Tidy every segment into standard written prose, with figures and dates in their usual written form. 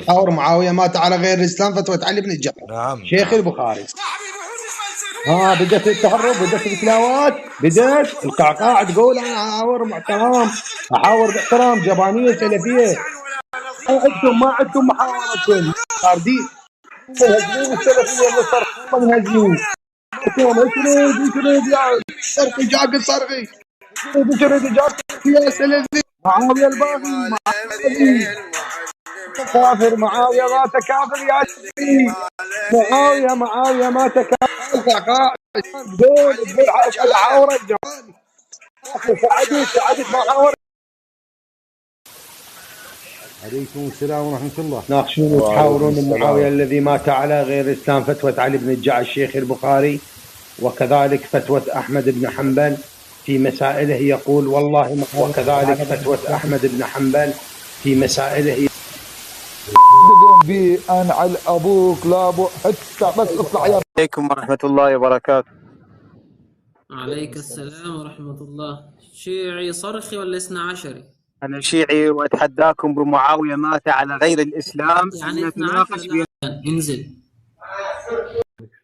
حاور معاوية مات على غير الإسلام فتوى علي بن الجعد. نعم شيخ البخاري. بدأت التهرب، بدأت التلاوات، بدأت القعقاع تقول أنا أحاور باحترام، أحاور باحترام، جبانية سلفية. ما عندكم محاورة صاردين منهزمين السلفية اللي صار والله منهزمين. اشرد يا صرخي جاك الصرخي، اشرد جاك يا سلفي. معاوية الباغي، معاوية كافر، معاوية مات كافر يا سلفي. معاوية مات كافر. دول حاورة سعدت محاورة. عليكم السلام ورحمة الله. ناقشون وتحاورون معاوية الذي مات على غير الإسلام فتوى علي بن الجعد الشيخ البخاري، وكذلك فتوى أحمد بن حنبل في مسائله يقول والله وكذلك فتوى أحمد بن حنبل في مسائله تقوم بأن على أبوك لا أبو حتى بس اطلع يا. عليكم ورحمة الله وبركاته. عليك السلام ورحمة الله. شيعي صرخي ولا 12؟ أنا شيعي وأتحداكم بمعاوية مات على غير الإسلام. يعني 12 انزل.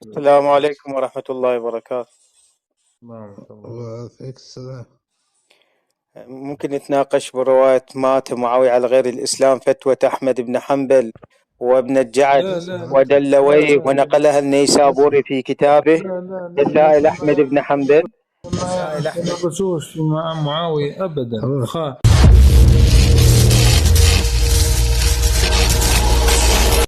السلام عليكم ورحمة الله وبركاته. وعليك السلام. ممكن نتناقش برواية مات معاوية على غير الإسلام فتوى أحمد بن حنبل وابن الجعد ودلويه ونقلها النيسابوري في كتابه رسائل أحمد بن حنبل. ما نقصوش مع معاوية أبدا.